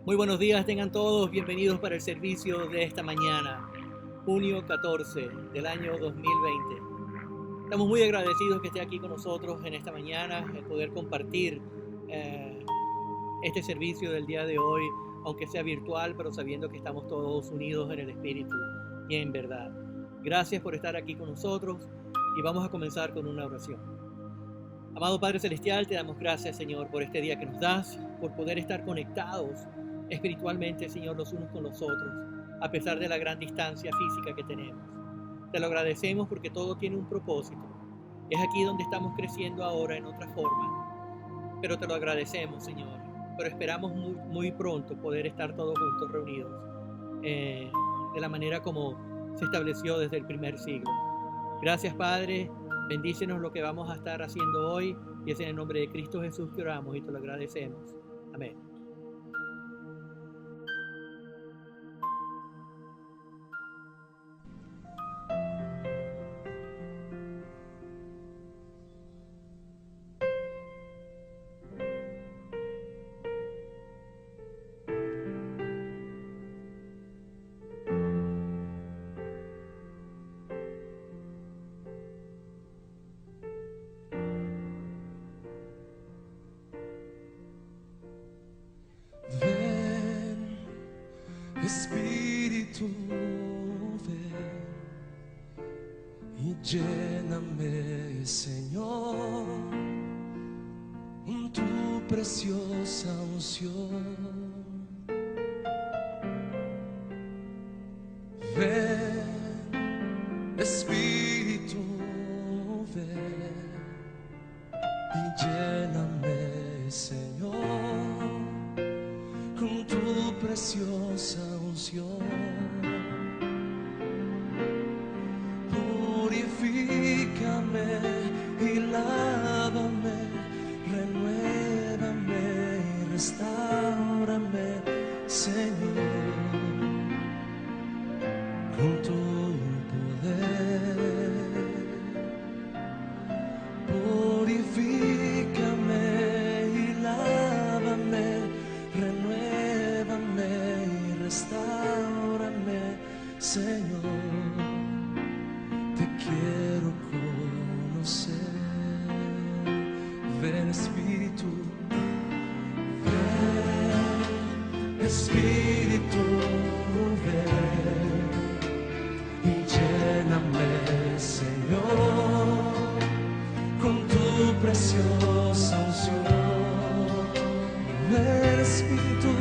Muy buenos días, tengan todos bienvenidos para el servicio de esta mañana, junio 14 del año 2020. Estamos muy agradecidos que esté aquí con nosotros en esta mañana, el poder compartir este servicio del día de hoy, aunque sea virtual, pero sabiendo que estamos todos unidos en el Espíritu y en verdad. Gracias por estar aquí con nosotros y vamos a comenzar con una oración. Amado Padre Celestial, te damos gracias, Señor, por este día que nos das, por poder estar conectados espiritualmente, Señor, los unos con los otros, a pesar de la gran distancia física que tenemos. Te lo agradecemos porque todo tiene un propósito. Es aquí donde estamos creciendo ahora en otra forma, pero te lo agradecemos, Señor. Pero esperamos muy pronto poder estar todos juntos reunidos de la manera como se estableció desde el primer siglo. Gracias, Padre. Bendícenos lo que vamos a estar haciendo hoy y es en el nombre de Cristo Jesús que oramos y te lo agradecemos. Amén. Espíritu, ven y lléname, Señor, con tu preciosa unción. Ven, Espíritu, ven y lléname, Señor, con tu preciosa unción. Purifícame y lávame, renuévame y restáurame, Señor, con tu poder. Purifícame y lávame, renuévame y restáurame, Señor, te quiero conocer. Ven, Espíritu, ven, Espíritu, ven y lléname, Señor, con tu preciosa unción. Ven, Espíritu,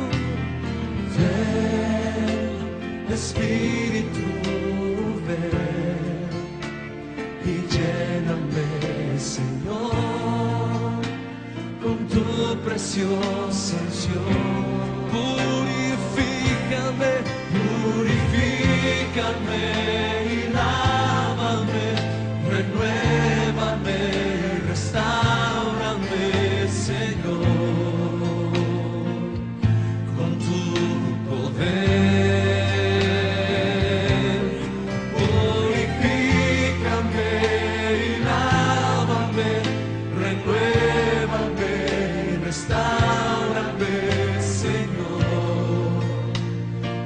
ven, Espíritu, ven y lléname, Señor, con tu preciosa unción. Purifícame, purifícame y lávame, renuévame y restáurame, Señor, con tu poder. Purifícame y lávame, renuévame y restáurame, Señor,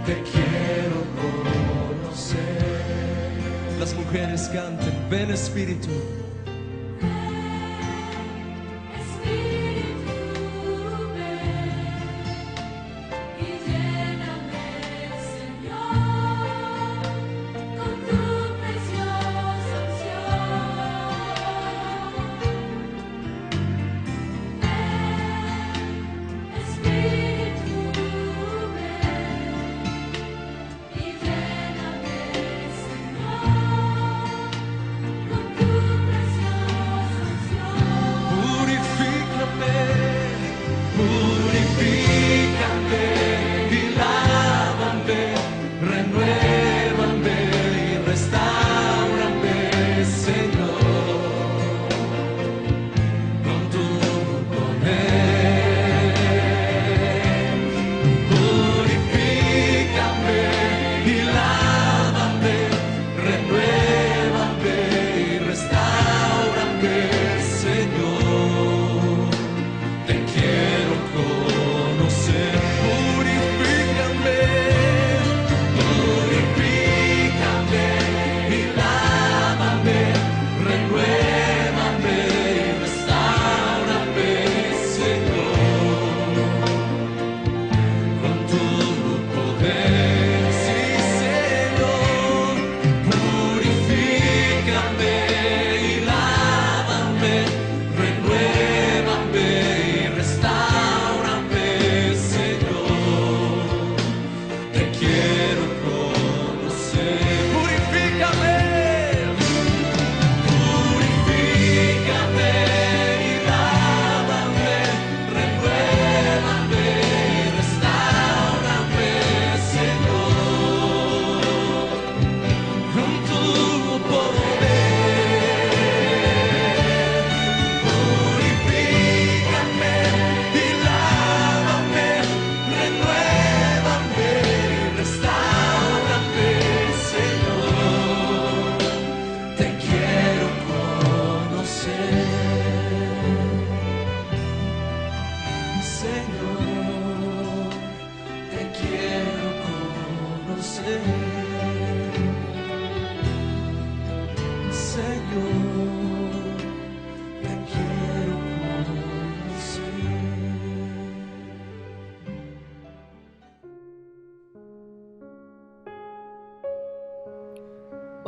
te quiero conocer. Las mujeres canten, ven, Espíritu. Con tu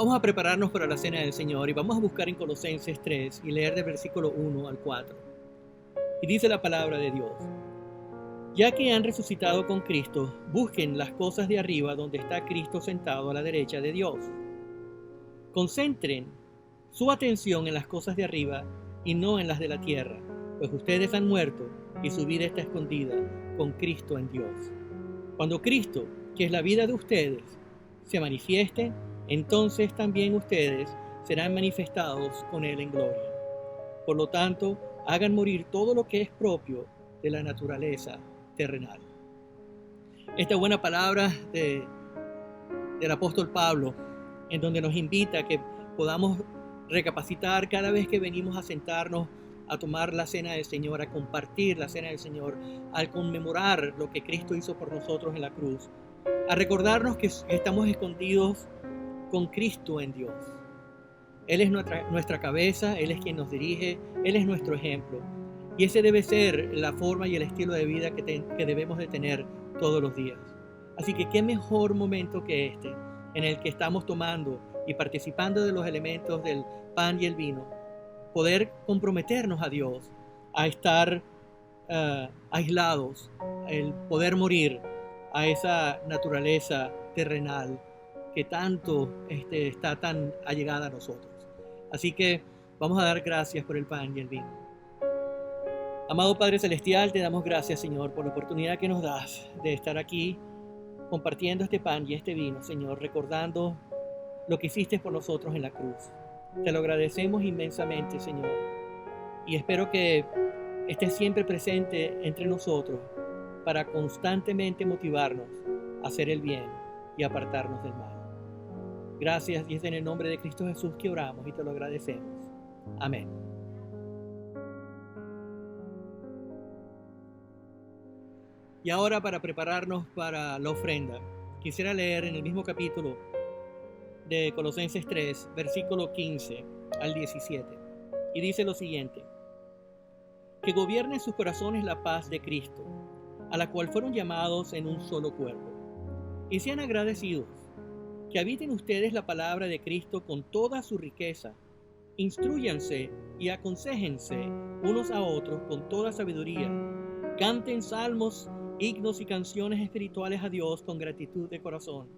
Vamos a prepararnos para la cena del Señor y vamos a buscar en Colosenses 3 y leer del versículo 1 al 4. Y dice la palabra de Dios: ya que han resucitado con Cristo, busquen las cosas de arriba donde está Cristo sentado a la derecha de Dios. Concentren su atención en las cosas de arriba y no en las de la tierra, pues ustedes han muerto y su vida está escondida con Cristo en Dios. Cuando Cristo, que es la vida de ustedes, se manifieste, entonces también ustedes serán manifestados con Él en gloria. Por lo tanto, hagan morir todo lo que es propio de la naturaleza terrenal. Esta buena palabra del apóstol Pablo, en donde nos invita a que podamos recapacitar cada vez que venimos a sentarnos a tomar la cena del Señor, a compartir la cena del Señor, al conmemorar lo que Cristo hizo por nosotros en la cruz, a recordarnos que estamos escondidos con Cristo en Dios. Él es nuestra cabeza, Él es quien nos dirige, Él es nuestro ejemplo. Y ese debe ser la forma y el estilo de vida que debemos de tener todos los días. Así que qué mejor momento que este, en el que estamos tomando y participando de los elementos del pan y el vino, poder comprometernos a Dios, a estar aislados, el poder morir a esa naturaleza terrenal que tanto está tan allegada a nosotros. Así que vamos a dar gracias por el pan y el vino. Amado Padre Celestial, te damos gracias, Señor, por la oportunidad que nos das de estar aquí compartiendo este pan y este vino, Señor, recordando lo que hiciste por nosotros en la cruz. Te lo agradecemos inmensamente, Señor, y espero que estés siempre presente entre nosotros para constantemente motivarnos a hacer el bien y apartarnos del mal. Gracias, y es en el nombre de Cristo Jesús que oramos y te lo agradecemos. Amén. Y ahora, para prepararnos para la ofrenda, quisiera leer en el mismo capítulo de Colosenses 3, versículo 15 al 17. Y dice lo siguiente: que gobierne en sus corazones la paz de Cristo, a la cual fueron llamados en un solo cuerpo. Y sean agradecidos, que habiten ustedes la palabra de Cristo con toda su riqueza. Instrúyanse y aconséjense unos a otros con toda sabiduría. Canten salmos, himnos y canciones espirituales a Dios con gratitud de corazón.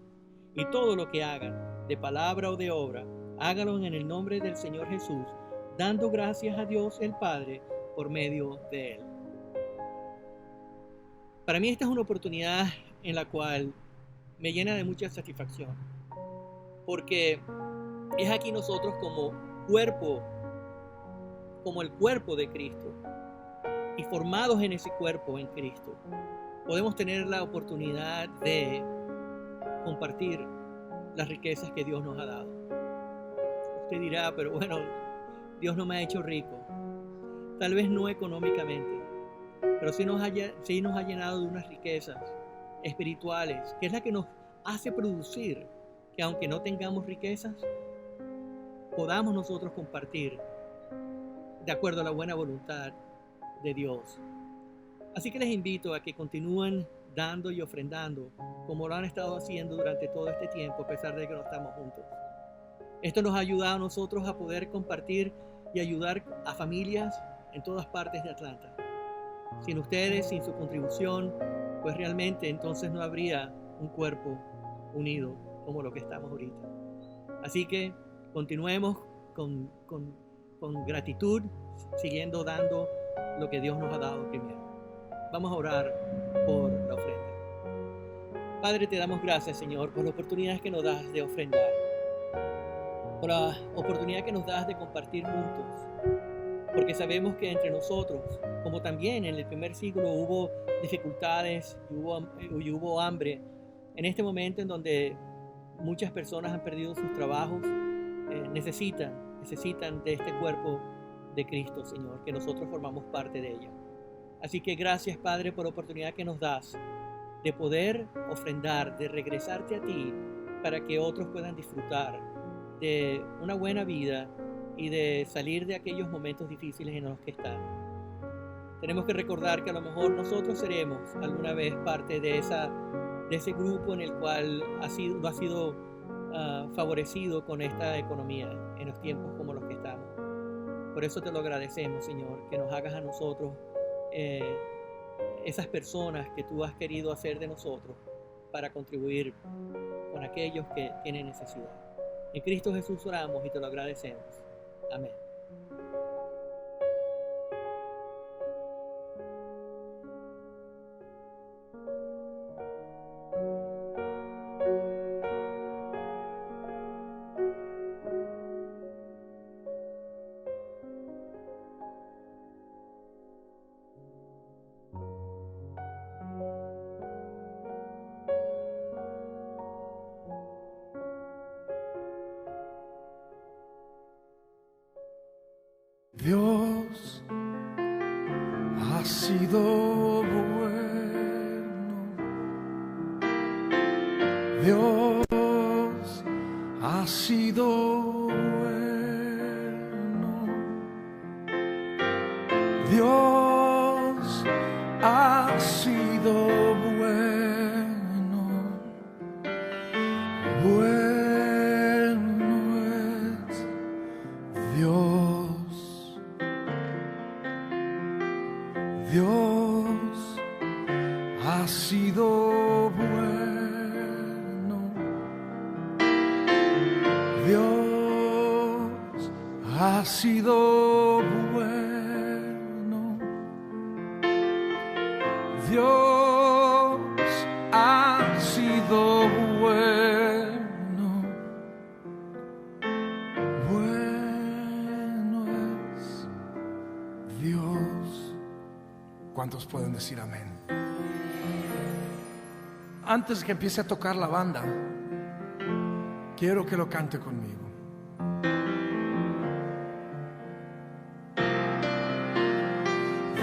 Y todo lo que hagan, de palabra o de obra, háganlo en el nombre del Señor Jesús, dando gracias a Dios el Padre por medio de Él. Para mí esta es una oportunidad en la cual me llena de mucha satisfacción, porque es aquí nosotros como cuerpo, como el cuerpo de Cristo, y formados en ese cuerpo en Cristo, podemos tener la oportunidad de compartir las riquezas que Dios nos ha dado. Usted dirá, pero bueno, Dios no me ha hecho rico. Tal vez no económicamente, pero sí nos ha llenado de unas riquezas espirituales, que es la que nos hace producir que aunque no tengamos riquezas, podamos nosotros compartir de acuerdo a la buena voluntad de Dios. Así que les invito a que continúen dando y ofrendando como lo han estado haciendo durante todo este tiempo, a pesar de que no estamos juntos. Esto nos ha ayudado a nosotros a poder compartir y ayudar a familias en todas partes de Atlanta. Sin ustedes, sin su contribución, pues realmente entonces no habría un cuerpo unido como lo que estamos ahorita. Así que continuemos con gratitud, siguiendo dando lo que Dios nos ha dado primero. Vamos a orar por la ofrenda. Padre, te damos gracias, Señor, por la oportunidad que nos das de ofrendar, por la oportunidad que nos das de compartir juntos, porque sabemos que entre nosotros, como también en el primer siglo hubo dificultades y hubo hambre, en este momento en donde muchas personas han perdido sus trabajos, necesitan de este cuerpo de Cristo, Señor, que nosotros formamos parte de ella. Así que gracias, Padre, por la oportunidad que nos das de poder ofrendar, de regresarte a ti, para que otros puedan disfrutar de una buena vida y de salir de aquellos momentos difíciles en los que están. Tenemos que recordar que a lo mejor nosotros seremos alguna vez parte de ese grupo en el cual ha sido favorecido con esta economía en los tiempos como los que estamos. Por eso te lo agradecemos, Señor, que nos hagas a nosotros esas personas que tú has querido hacer de nosotros para contribuir con aquellos que tienen necesidad. En Cristo Jesús oramos y te lo agradecemos. Amén. Dios ha sido bueno, Dios ha sido bueno, Dios ha sido bueno, bueno es Dios. Dios ha sido bueno, Dios ha sido bueno, Dios ha sido bueno, bueno es Dios. ¿Cuántos pueden decir amén? Antes que empiece a tocar la banda, quiero que lo cante conmigo.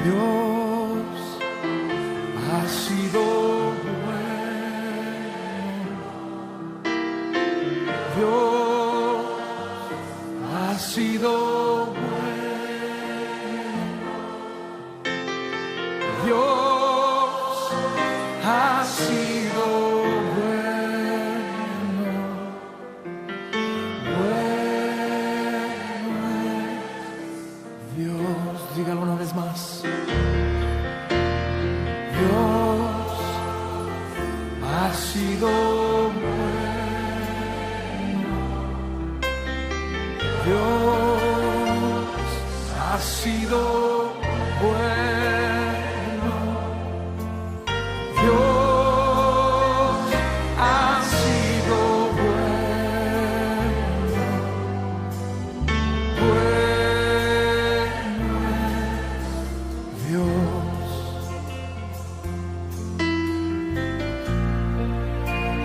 Dios ha sido bueno, Dios ha sido bueno, Dios ha sido bueno, bueno es Dios. Dígalo una vez más. Dios ha sido bueno, Dios ha sido bueno, Dios ha sido bueno, bueno es Dios.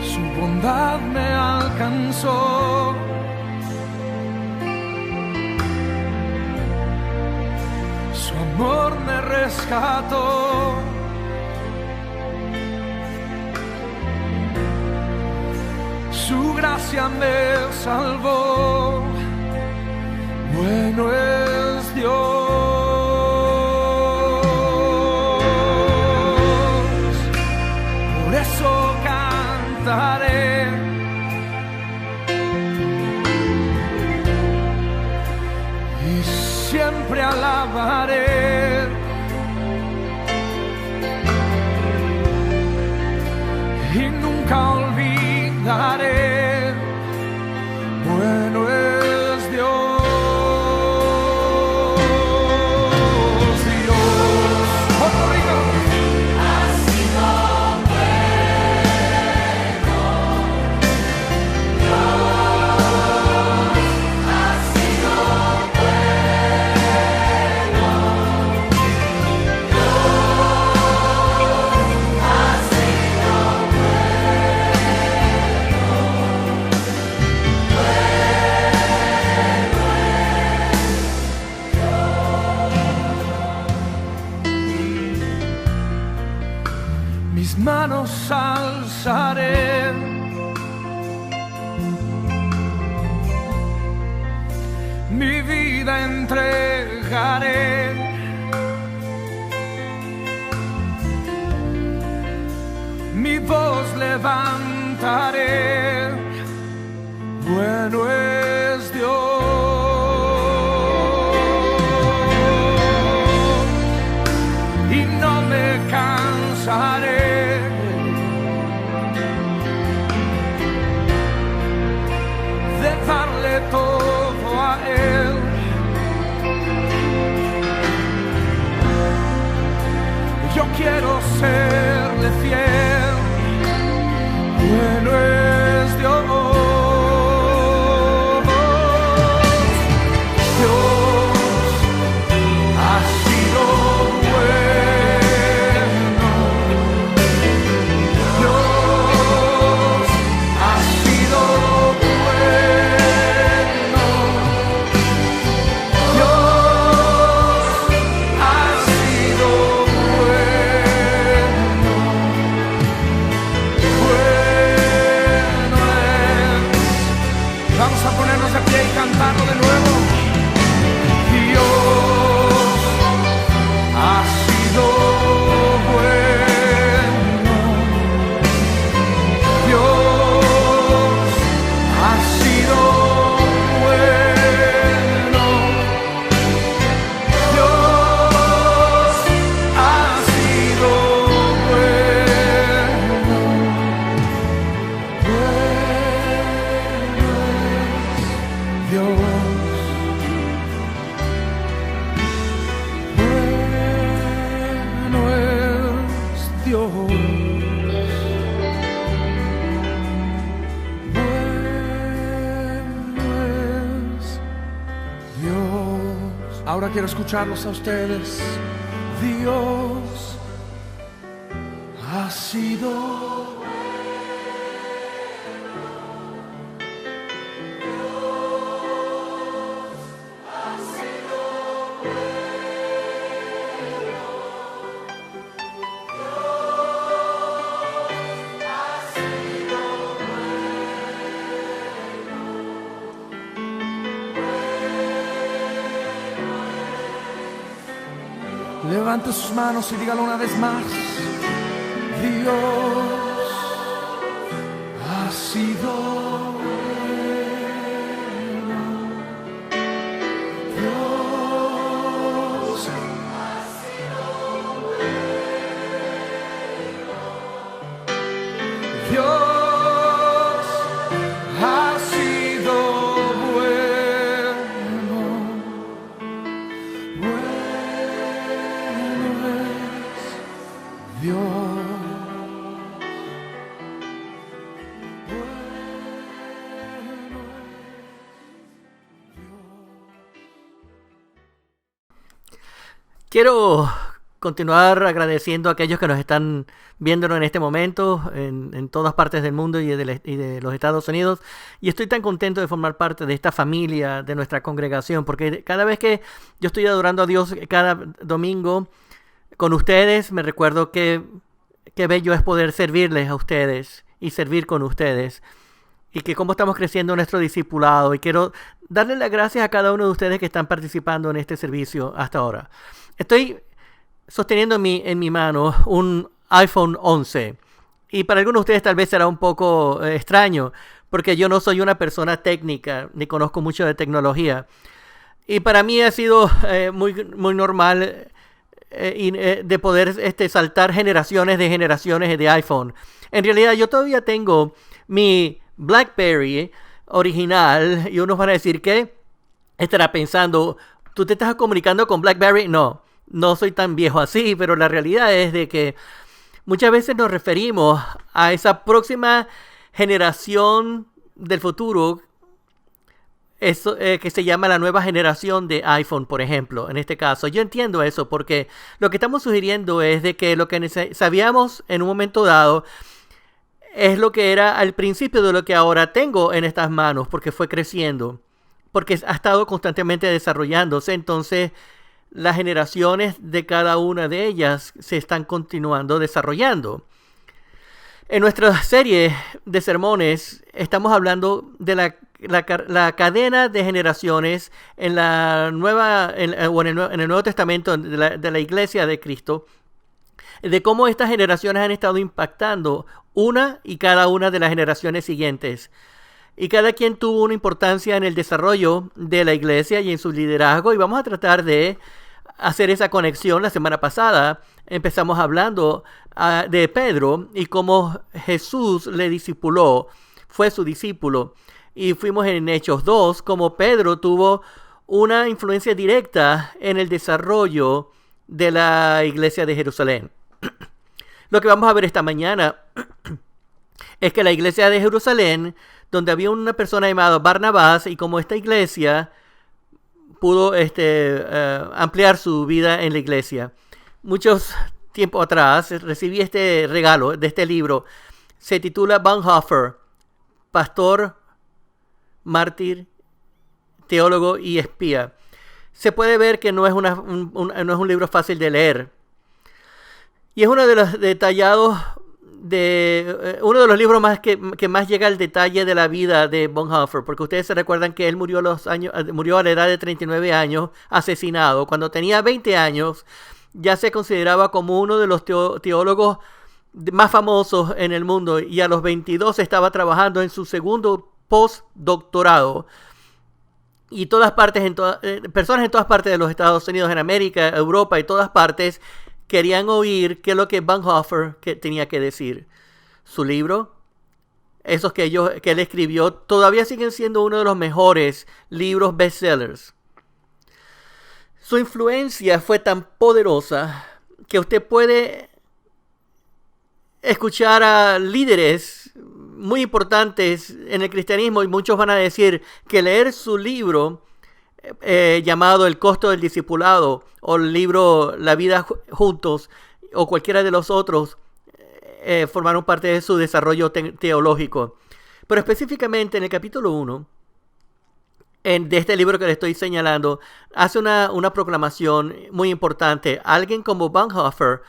Su bondad me alcanzó, su amor me rescató, su gracia me salvó, bueno es Dios. Por eso cantaré y siempre alabaré, y nunca olvidaré, bueno es Dios. Dios, Puerto Rico. Mis manos alzaré, mi vida entregaré, mi voz levantaré, Bueno es Dios, y no me cansaré de darle todo a Él. Yo quiero serle fiel. Bueno es Dios. Ahora quiero escucharlos a ustedes. Dios ha sido Levante sus manos y dígalo una vez más. Dios ha sido bueno. Dios ha sido bueno. Dios ha sido Quiero continuar agradeciendo a aquellos que nos están viéndonos en este momento en todas partes del mundo y de los Estados Unidos. Y estoy tan contento de formar parte de esta familia, de nuestra congregación, porque cada vez que yo estoy adorando a Dios cada domingo con ustedes, me recuerdo qué bello es poder servirles a ustedes y servir con ustedes. Y que cómo estamos creciendo en nuestro discipulado. Y quiero darle las gracias a cada uno de ustedes que están participando en este servicio hasta ahora. Estoy sosteniendo en mi mano un iPhone 11. Y para algunos de ustedes tal vez será un poco extraño, porque yo no soy una persona técnica, ni conozco mucho de tecnología. Y para mí ha sido muy normal de poder saltar generaciones de iPhone. En realidad yo todavía tengo mi BlackBerry original, y unos van a decir que estará pensando, ¿tú te estás comunicando con BlackBerry? No soy tan viejo así, pero la realidad es de que muchas veces nos referimos a esa próxima generación del futuro, que se llama la nueva generación de iPhone, por ejemplo. En este caso, yo entiendo eso porque lo que estamos sugiriendo es de que lo que sabíamos en un momento dado es lo que era al principio de lo que ahora tengo en estas manos, porque fue creciendo, porque ha estado constantemente desarrollándose. Entonces las generaciones de cada una de ellas se están continuando desarrollando. En nuestra serie de sermones estamos hablando de la cadena de generaciones en el Nuevo Testamento de la Iglesia de Cristo, de cómo estas generaciones han estado impactando una y cada una de las generaciones siguientes. Y cada quien tuvo una importancia en el desarrollo de la iglesia y en su liderazgo. Y vamos a tratar de hacer esa conexión. La semana pasada empezamos hablando de Pedro y cómo Jesús le discipuló, fue su discípulo. Y fuimos en Hechos 2, como Pedro tuvo una influencia directa en el desarrollo de la iglesia de Jerusalén. Lo que vamos a ver esta mañana es que la iglesia de Jerusalén, donde había una persona llamada Barnabás, y como esta iglesia pudo ampliar su vida en la iglesia. Muchos tiempo atrás recibí este regalo de este libro. Se titula Bonhoeffer, pastor, mártir, teólogo y espía. Se puede ver que no es no es un libro fácil de leer. Y es uno de los detallados uno de los libros que más llega al detalle de la vida de Bonhoeffer, porque ustedes se recuerdan que él murió a la edad de 39 años, asesinado. Cuando tenía 20 años, ya se consideraba como uno de los teólogos más famosos en el mundo, y a los 22 estaba trabajando en su segundo postdoctorado. Y personas en todas partes de los Estados Unidos, en América, Europa y todas partes querían oír qué es lo que Bonhoeffer tenía que decir. Su libro, esos que él escribió, todavía siguen siendo uno de los mejores libros bestsellers. Su influencia fue tan poderosa que usted puede escuchar a líderes muy importantes en el cristianismo, y muchos van a decir que leer su libro llamado El costo del discipulado, o el libro La vida juntos, o cualquiera de los otros, formaron parte de su desarrollo teológico. Pero específicamente en el capítulo 1 de este libro que le estoy señalando, hace una proclamación muy importante. Alguien como Bonhoeffer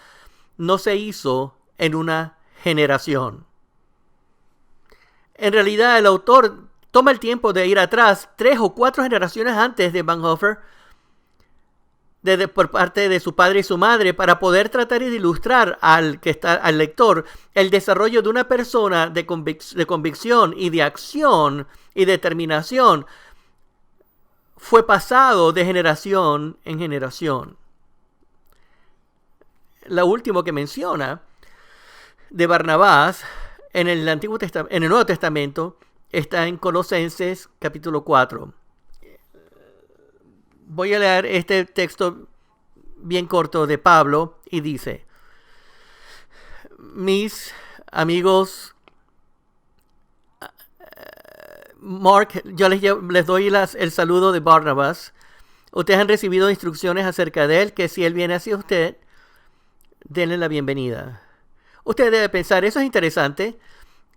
no se hizo en una generación. En realidad, el autor toma el tiempo de ir atrás 3 o 4 generaciones antes de Bonhoeffer, por parte de su padre y su madre, para poder tratar de ilustrar al lector el desarrollo de una persona de convicción y de acción y determinación. Fue pasado de generación en generación. Lo último que menciona de Barnabás en el Nuevo Testamento está en Colosenses capítulo 4. Voy a leer este texto bien corto de Pablo, y dice: mis amigos, Mark, yo les doy el saludo de Barnabas. Ustedes han recibido instrucciones acerca de él, que si él viene hacia usted, denle la bienvenida. Usted debe pensar, eso es interesante,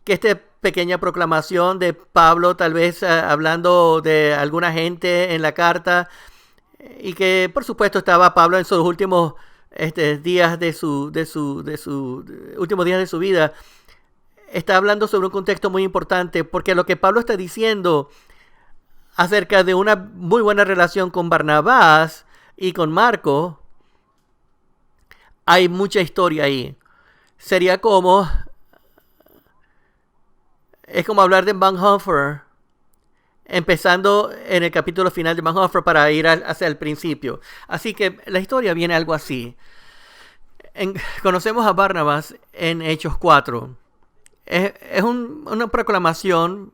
que esta pequeña proclamación de Pablo, tal vez hablando de alguna gente en la carta, y que por supuesto estaba Pablo en sus últimos días de su últimos días de su vida, está hablando sobre un contexto muy importante, porque lo que Pablo está diciendo acerca de una muy buena relación con Barnabás y con Marco, hay mucha historia ahí. Es como hablar de Bonhoeffer, empezando en el capítulo final de Bonhoeffer para ir hacia el principio. Así que la historia viene algo así. Conocemos a Barnabás en Hechos 4. Es una proclamación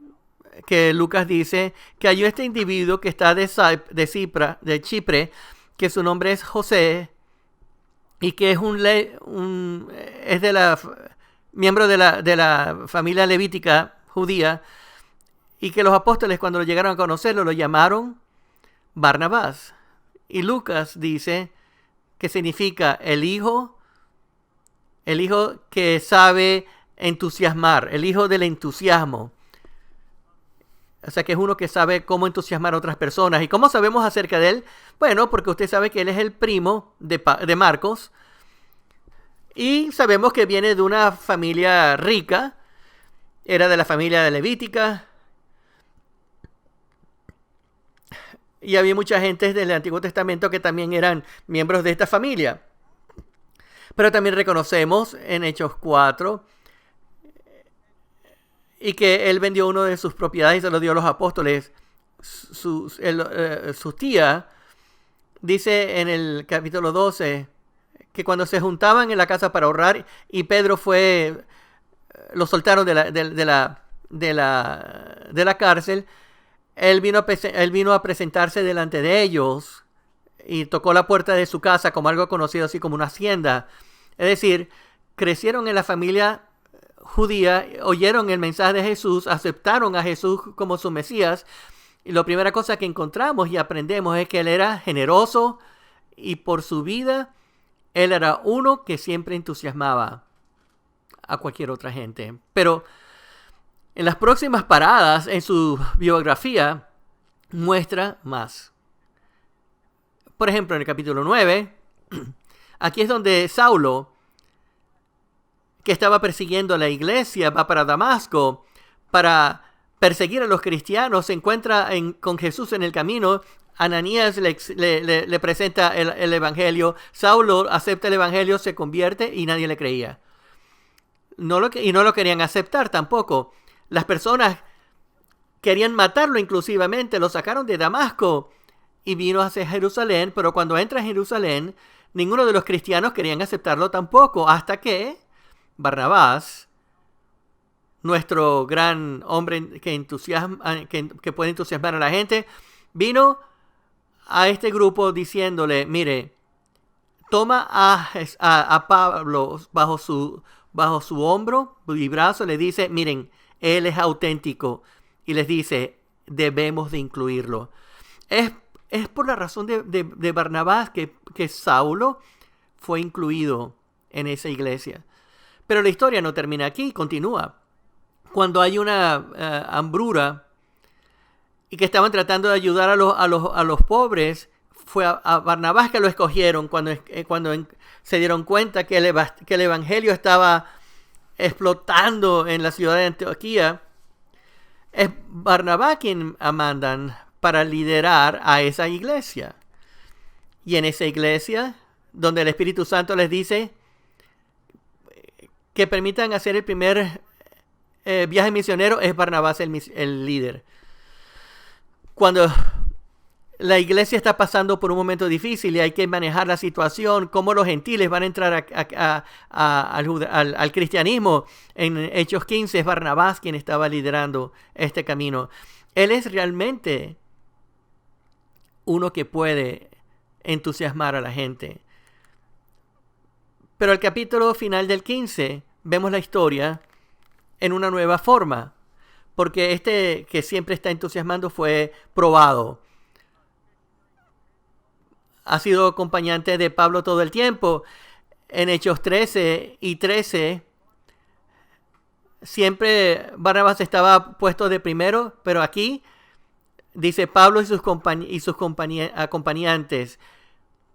que Lucas dice que hay este individuo que está de Chipre, que su nombre es José, y que es miembro de la familia levítica judía, y que los apóstoles, cuando lo llegaron a conocerlo, lo llamaron Barnabás. Y Lucas dice que significa el hijo que sabe entusiasmar, el hijo del entusiasmo. O sea, que es uno que sabe cómo entusiasmar a otras personas. ¿Y cómo sabemos acerca de él? Bueno, porque usted sabe que él es el primo de Marcos, y sabemos que viene de una familia rica, era de la familia levítica, y había mucha gente del Antiguo Testamento que también eran miembros de esta familia. Pero también reconocemos en Hechos 4 y que él vendió una de sus propiedades y se lo dio a los apóstoles. Su tía dice en el capítulo 12 que cuando se juntaban en la casa para ahorrar y Pedro lo soltaron de la cárcel, él vino a presentarse delante de ellos y tocó la puerta de su casa como algo conocido así como una hacienda. Es decir, crecieron en la familia judía, oyeron el mensaje de Jesús, aceptaron a Jesús como su Mesías. Y la primera cosa que encontramos y aprendemos es que él era generoso y por su vida él era uno que siempre entusiasmaba a cualquier otra gente. Pero en las próximas paradas en su biografía muestra más. Por ejemplo, en el capítulo 9, aquí es donde Saulo, que estaba persiguiendo a la iglesia, va para Damasco para perseguir a los cristianos, se encuentra con Jesús en el camino. Ananías le presenta el evangelio. Saulo acepta el evangelio, se convierte y nadie le creía. Y no lo querían aceptar tampoco. Las personas querían matarlo inclusivamente, lo sacaron de Damasco y vino hacia Jerusalén, pero cuando entra a Jerusalén, ninguno de los cristianos querían aceptarlo tampoco, hasta que Barnabás, nuestro gran hombre que puede entusiasmar a la gente, vino a este grupo diciéndole, mire, toma a Pablo bajo su hombro y brazo, le dice, miren, él es auténtico, y les dice, debemos de incluirlo. Es por la razón de Barnabás que Saulo fue incluido en esa iglesia. Pero la historia no termina aquí, continúa. Cuando hay una hambruna y que estaban tratando de ayudar a los pobres, fue a Barnabás que lo escogieron cuando se dieron cuenta que el evangelio estaba explotando en la ciudad de Antioquía. Es Barnabás quien mandan para liderar a esa iglesia. Y en esa iglesia, donde el Espíritu Santo les dice que permitan hacer el primer viaje misionero, es Barnabás el líder. Cuando la iglesia está pasando por un momento difícil y hay que manejar la situación, cómo los gentiles van a entrar al cristianismo, en Hechos 15 es Barnabás quien estaba liderando este camino. Él es realmente uno que puede entusiasmar a la gente. Pero el capítulo final del 15 vemos la historia en una nueva forma, porque este que siempre está entusiasmando fue probado. Ha sido acompañante de Pablo todo el tiempo. En Hechos 13 y 13 siempre Barnabás estaba puesto de primero, pero aquí dice Pablo y sus acompañantes.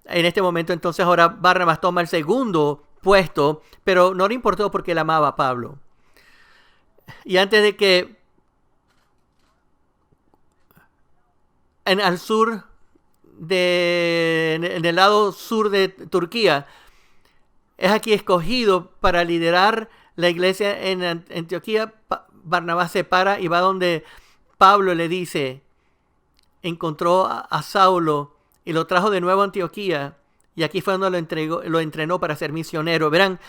En este momento entonces ahora Barnabás toma el segundo puesto, pero no le importó porque él amaba a Pablo. Y antes de que en el lado sur de Turquía, es aquí escogido para liderar la iglesia en Antioquía, Barnabás se para y va donde Pablo le dice, encontró a Saulo y lo trajo de nuevo a Antioquía, y aquí fue donde lo entrenó para ser misionero. Verán,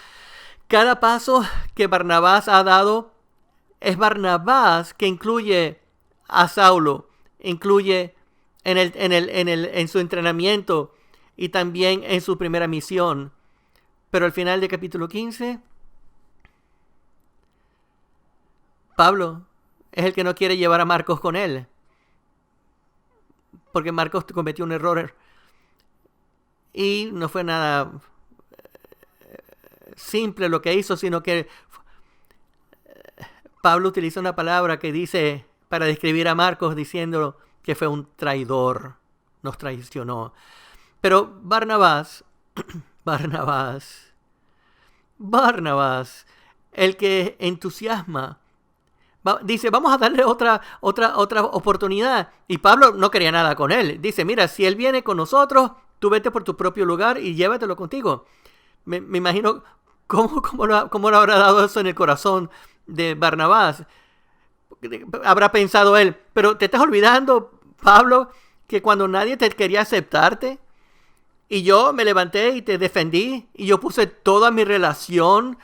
cada paso que Barnabás ha dado es Barnabás que incluye a Saulo, incluye en su entrenamiento y también en su primera misión. Pero al final del capítulo 15, Pablo es el que no quiere llevar a Marcos con él, porque Marcos cometió un error y no fue nada simple lo que hizo, sino que Pablo utiliza una palabra que dice para describir a Marcos, diciendo que fue un traidor, nos traicionó. Pero Barnabás, el que entusiasma, dice, vamos a darle otra oportunidad. Y Pablo no quería nada con él. Dice, mira, si él viene con nosotros, tú vete por tu propio lugar y llévatelo contigo. Me imagino cómo le habrá dado eso en el corazón de Barnabás. habrá pensado él, pero te estás olvidando, Pablo, que cuando nadie te quería aceptarte, y yo me levanté y te defendí, y yo puse toda mi relación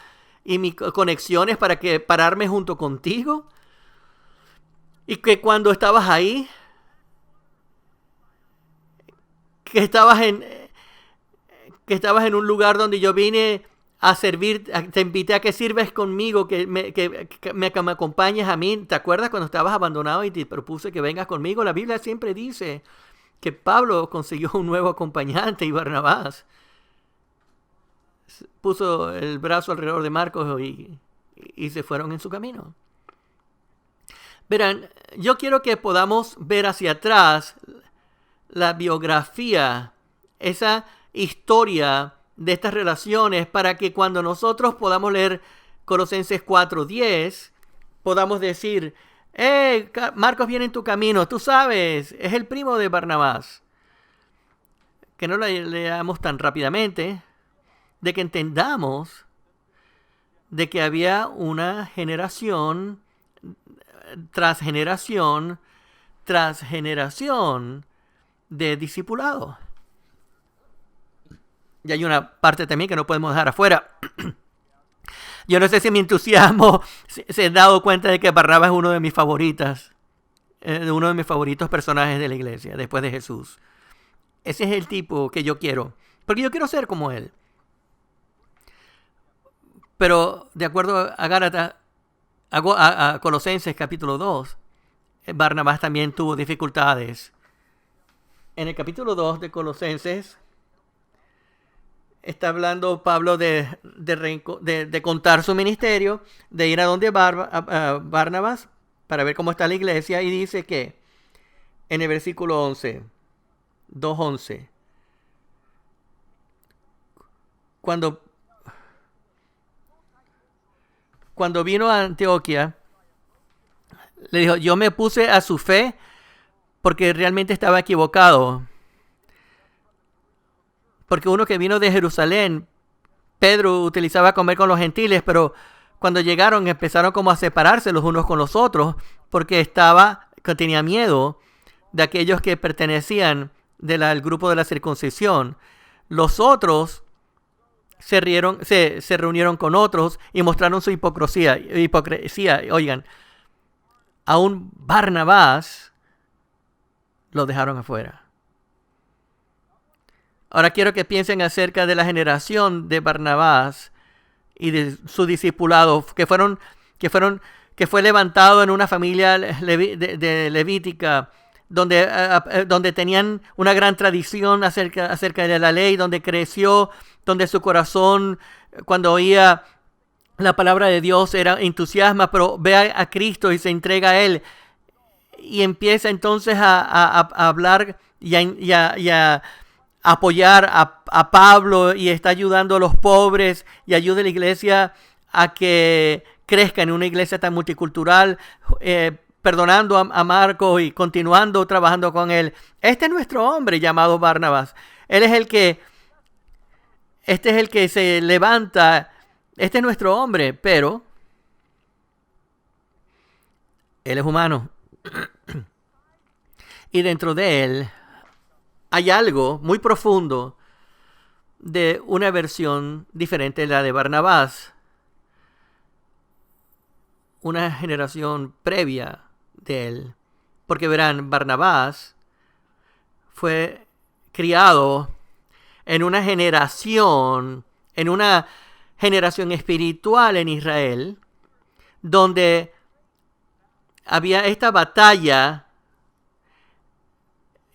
y mis conexiones para pararme junto contigo, y que cuando estabas ahí, que estabas en un lugar donde yo vine a servir, te invité a que sirves conmigo, que me acompañes a mí. ¿Te acuerdas cuando estabas abandonado y te propuse que vengas conmigo? La Biblia siempre dice que Pablo consiguió un nuevo acompañante, y Barnabás puso el brazo alrededor de Marcos y se fueron en su camino. Verán, yo quiero que podamos ver hacia atrás la biografía, esa historia de estas relaciones, para que cuando nosotros podamos leer Colosenses 4:10, podamos decir: Marcos viene en tu camino, tú sabes, es el primo de Barnabás. Que no lo leamos tan rápidamente, de que entendamos de que había una generación tras generación tras generación de discipulado. Y hay una parte también que no podemos dejar afuera. Yo no sé si mi entusiasmo se ha dado cuenta de que Barnabás es uno de mis favoritos personajes de la iglesia, después de Jesús. Ese es el tipo que yo quiero, porque yo quiero ser como él. Pero de acuerdo a Gálatas, a Colosenses capítulo 2, Barnabás también tuvo dificultades. En el capítulo 2 de Colosenses está hablando Pablo de contar su ministerio, de ir a donde Barnabás para ver cómo está la iglesia, y dice que en el versículo 11, 2:11, cuando vino a Antioquía, le dijo: yo me puse a su fe porque realmente estaba equivocado. Porque uno que vino de Jerusalén, Pedro utilizaba comer con los gentiles, pero cuando llegaron empezaron como a separarse los unos con los otros, porque tenía miedo de aquellos que pertenecían al grupo de la circuncisión. Los otros se reunieron con otros y mostraron su hipocresía. Oigan, aún Barnabás lo dejaron afuera. Ahora quiero que piensen acerca de la generación de Barnabás y de su discipulado, que fue levantado en una familia levítica, donde tenían una gran tradición acerca de la ley, donde creció, donde su corazón, cuando oía la palabra de Dios, era entusiasma, pero ve a Cristo y se entrega a Él, y empieza entonces a hablar y a apoyar a Pablo, y está ayudando a los pobres y ayuda a la iglesia a que crezca en una iglesia tan multicultural, perdonando a Marcos y continuando trabajando con él. Este es nuestro hombre llamado Barnabás. Este es el que se levanta. Este es nuestro hombre, pero él es humano. Y dentro de él hay algo muy profundo de una versión diferente de la de Barnabás. Una generación previa de él. Porque verán, Barnabás fue criado en una generación espiritual en Israel, donde había esta batalla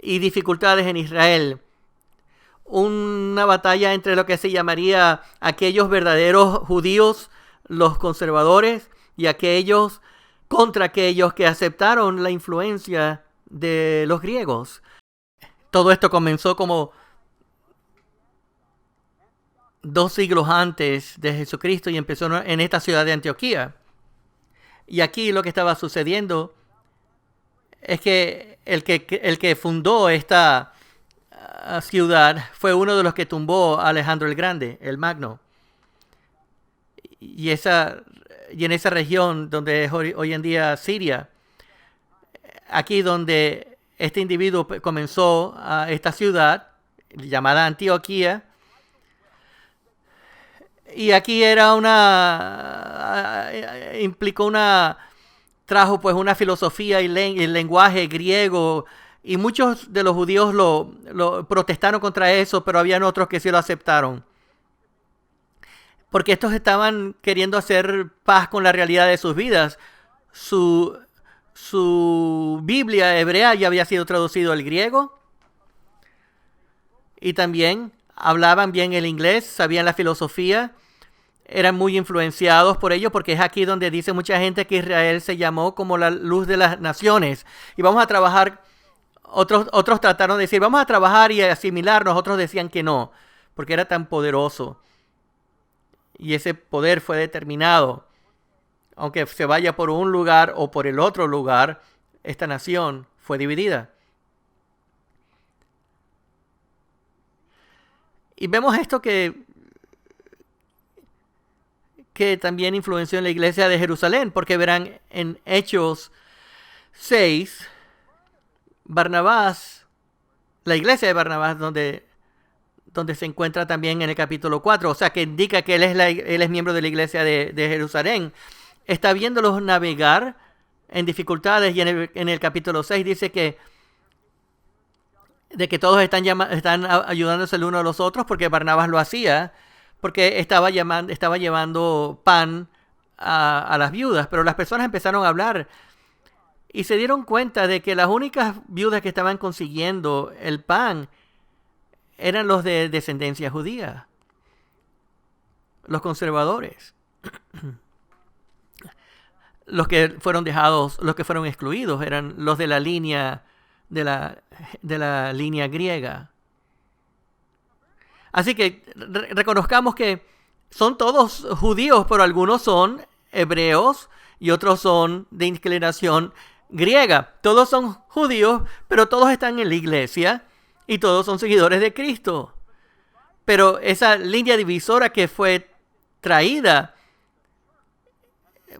y dificultades en Israel. Una batalla entre lo que se llamaría aquellos verdaderos judíos, los conservadores, y contra aquellos que aceptaron la influencia de los griegos. Todo esto comenzó como 2 siglos antes de Jesucristo y empezó en esta ciudad de Antioquía. Y aquí lo que estaba sucediendo es que el que fundó esta ciudad fue uno de los que tumbó a Alejandro el Grande, el Magno. Y en esa región donde es hoy en día Siria, aquí donde este individuo comenzó a esta ciudad llamada Antioquía. Y aquí era trajo pues una filosofía y el lenguaje griego, y muchos de los judíos lo protestaron contra eso, pero habían otros que sí lo aceptaron. Porque estos estaban queriendo hacer paz con la realidad de sus vidas. Su Biblia hebrea ya había sido traducido al griego. Y también hablaban bien el inglés, sabían la filosofía. Eran muy influenciados por ello, porque es aquí donde dice mucha gente que Israel se llamó como la luz de las naciones. Y vamos a trabajar, otros trataron de decir, vamos a trabajar y asimilarnos, otros decían que no, porque era tan poderoso. Y ese poder fue determinado. Aunque se vaya por un lugar o por el otro lugar, esta nación fue dividida. Y vemos esto que también influenció en la iglesia de Jerusalén, porque verán en Hechos 6, Barnabás, la iglesia de Barnabás, donde se encuentra también en el capítulo 4, o sea que indica que él es miembro de la iglesia de Jerusalén, está viéndolos navegar en dificultades, y en el capítulo 6 dice de que todos están ayudándose el uno a los otros, porque Barnabás lo hacía, porque estaba llevando pan a las viudas, pero las personas empezaron a hablar y se dieron cuenta de que las únicas viudas que estaban consiguiendo el pan eran los de descendencia judía, los conservadores, los que fueron excluidos eran los de la línea de la línea griega. Así que reconozcamos que son todos judíos, pero algunos son hebreos y otros son de inclinación griega. Todos son judíos, pero todos están en la iglesia y todos son seguidores de Cristo. Pero esa línea divisora que fue traída,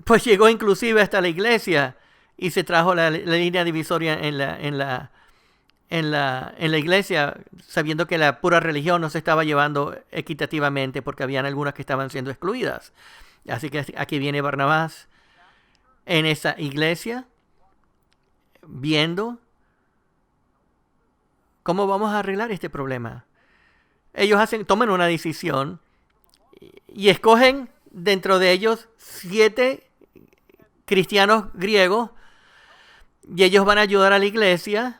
pues llegó inclusive hasta la iglesia, y se trajo la línea divisoria en la iglesia, sabiendo que la pura religión no se estaba llevando equitativamente, porque habían algunas que estaban siendo excluidas. Así que aquí viene Barnabás en esa iglesia, viendo cómo vamos a arreglar este problema. Ellos toman una decisión y escogen dentro de ellos 7 cristianos griegos, y ellos van a ayudar a la iglesia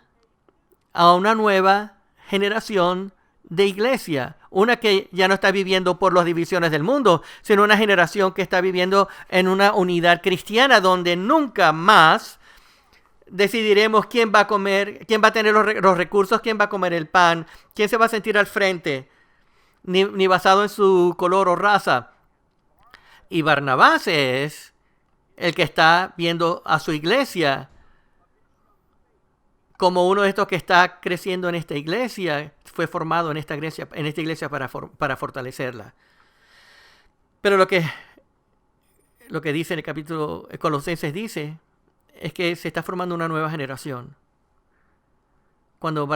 a una nueva generación de iglesia, una que ya no está viviendo por las divisiones del mundo, sino una generación que está viviendo en una unidad cristiana, donde nunca más decidiremos quién va a comer, quién va a tener los recursos, quién va a comer el pan, quién se va a sentir al frente, ni basado en su color o raza. Y Barnabás es el que está viendo a su iglesia como uno de estos que está creciendo en esta iglesia, fue formado en esta iglesia para fortalecerla. Pero lo que dice en el capítulo Colosenses dice es que se está formando una nueva generación. Cuando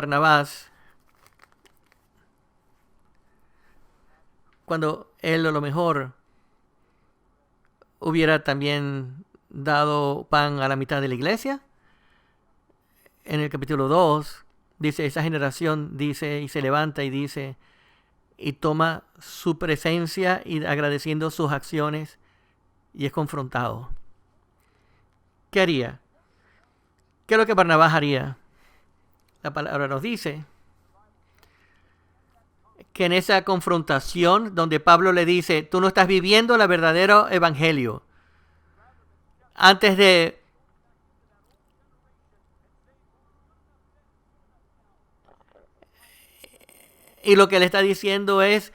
él a lo mejor hubiera también dado pan a la mitad de la iglesia, en el capítulo 2, dice, esa generación dice, y se levanta y dice, y toma su presencia y agradeciendo sus acciones, y es confrontado. ¿Qué haría? ¿Qué es lo que Barnabás haría? La palabra nos dice que en esa confrontación donde Pablo le dice, tú no estás viviendo el verdadero evangelio. Y lo que le está diciendo es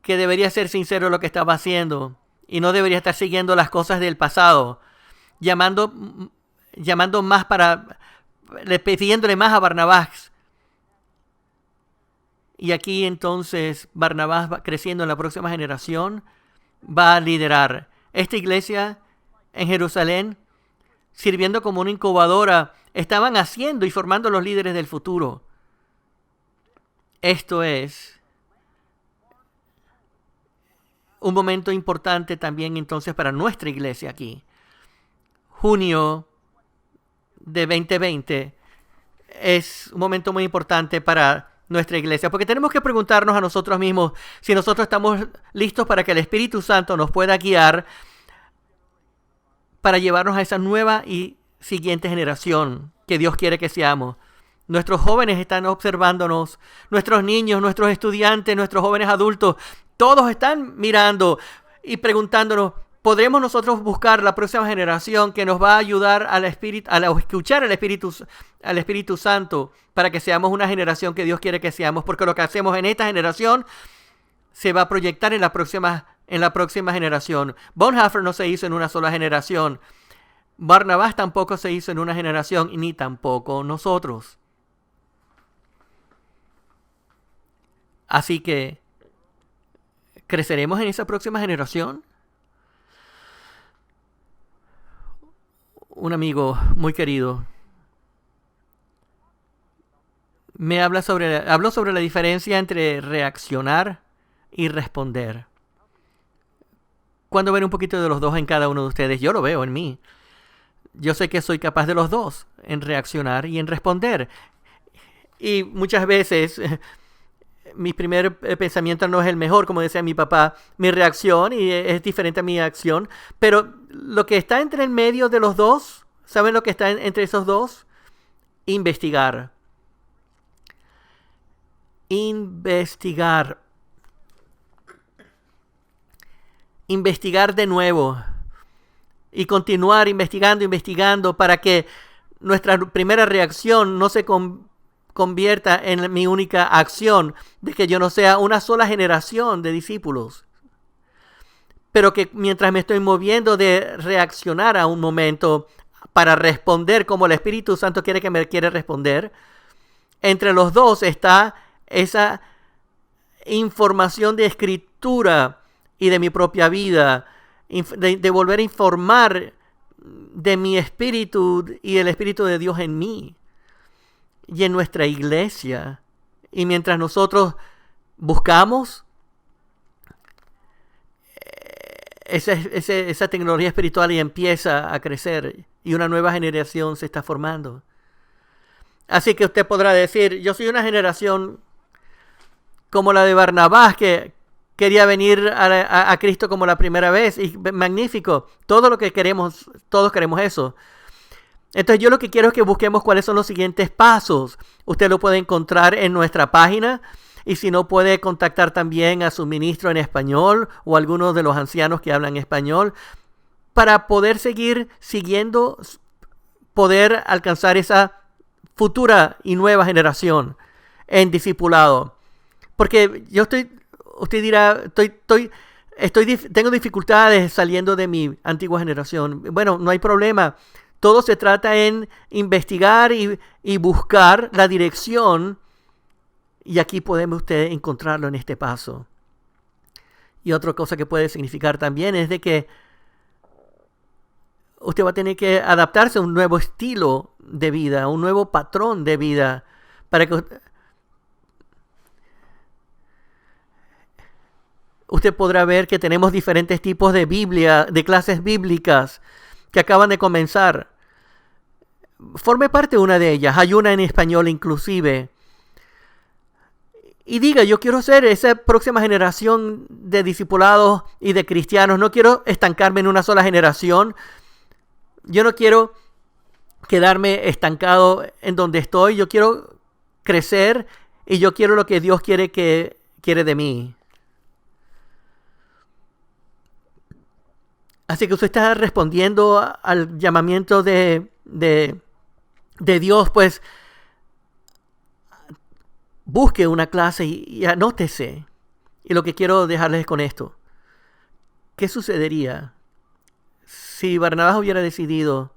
que debería ser sincero en lo que estaba haciendo y no debería estar siguiendo las cosas del pasado, llamando más pidiéndole más a Barnabás. Y aquí entonces Barnabás va creciendo en la próxima generación, va a liderar. Esta iglesia en Jerusalén sirviendo como una incubadora, estaban haciendo y formando los líderes del futuro. Esto es un momento importante también entonces para nuestra iglesia aquí. Junio de 2020 es un momento muy importante para nuestra iglesia, porque tenemos que preguntarnos a nosotros mismos si nosotros estamos listos para que el Espíritu Santo nos pueda guiar para llevarnos a esa nueva y siguiente generación que Dios quiere que seamos. Nuestros jóvenes están observándonos, nuestros niños, nuestros estudiantes, nuestros jóvenes adultos, todos están mirando y preguntándonos, ¿podremos nosotros buscar la próxima generación que nos va a ayudar a escuchar al Espíritu Santo para que seamos una generación que Dios quiere que seamos? Porque lo que hacemos en esta generación se va a proyectar en la próxima generación. Bonhoeffer no se hizo en una sola generación. Barnabás tampoco se hizo en una generación, ni tampoco nosotros. Así que, ¿creceremos en esa próxima generación? Un amigo muy querido me habló sobre la diferencia entre reaccionar y responder. ¿Cuándo ven un poquito de los dos en cada uno de ustedes? Yo lo veo en mí. Yo sé que soy capaz de los dos, en reaccionar y en responder. Y muchas veces mi primer pensamiento no es el mejor, como decía mi papá. Mi reacción es diferente a mi acción. Pero lo que está entre el medio de los dos, ¿saben lo que está entre esos dos? Investigar. Investigar de nuevo y continuar investigando para que nuestra primera reacción no se convierta en mi única acción, de que yo no sea una sola generación de discípulos, pero que mientras me estoy moviendo de reaccionar a un momento para responder como el Espíritu Santo quiere que me quiere responder, entre los dos está esa información de escritura y de mi propia vida, de volver a informar de mi espíritu y el Espíritu de Dios en mí y en nuestra iglesia. Y mientras nosotros buscamos esa tecnología espiritual y empieza a crecer y una nueva generación se está formando. Así que usted podrá decir, yo soy una generación como la de Barnabás, que quería venir a Cristo como la primera vez. Y magnífico. Todo lo que queremos, todos queremos eso. Entonces yo lo que quiero es que busquemos cuáles son los siguientes pasos. Usted lo puede encontrar en nuestra página. Y si no, puede contactar también a su ministro en español o a algunos de los ancianos que hablan español para poder siguiendo, poder alcanzar esa futura y nueva generación en discipulado. Porque usted dirá, tengo dificultades saliendo de mi antigua generación. Bueno, no hay problema. Todo se trata en investigar y buscar la dirección. Y aquí podemos usted encontrarlo en este paso. Y otra cosa que puede significar también es de que usted va a tener que adaptarse a un nuevo estilo de vida, a un nuevo patrón de vida, para que usted podrá ver que tenemos diferentes tipos de Biblia, de clases bíblicas que acaban de comenzar. Forme parte de una de ellas. Hay una en español inclusive. Y diga, yo quiero ser esa próxima generación de discipulados y de cristianos. No quiero estancarme en una sola generación. Yo no quiero quedarme estancado en donde estoy. Yo quiero crecer y yo quiero lo que Dios quiere de mí. Así que usted está respondiendo al llamamiento de Dios, pues busque una clase y anótese. Y lo que quiero dejarles con esto. ¿Qué sucedería si Barnabás hubiera decidido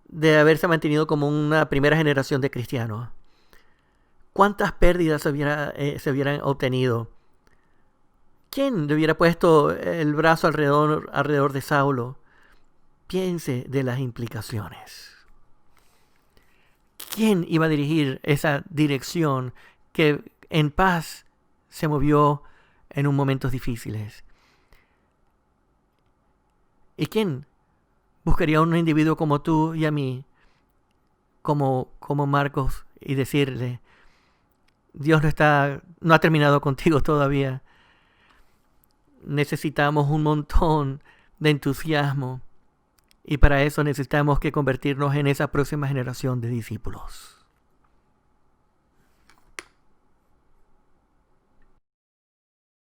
de haberse mantenido como una primera generación de cristianos? ¿Cuántas pérdidas se hubieran obtenido? ¿Quién le hubiera puesto el brazo alrededor de Saulo? piense de las implicaciones. ¿Quién iba a dirigir esa dirección que en paz se movió en un momentos difíciles? ¿Y quién buscaría a un individuo como tú y a mí, como Marcos, y decirle: Dios no ha terminado contigo todavía? Necesitamos un montón de entusiasmo, y para eso necesitamos que convertirnos en esa próxima generación de discípulos.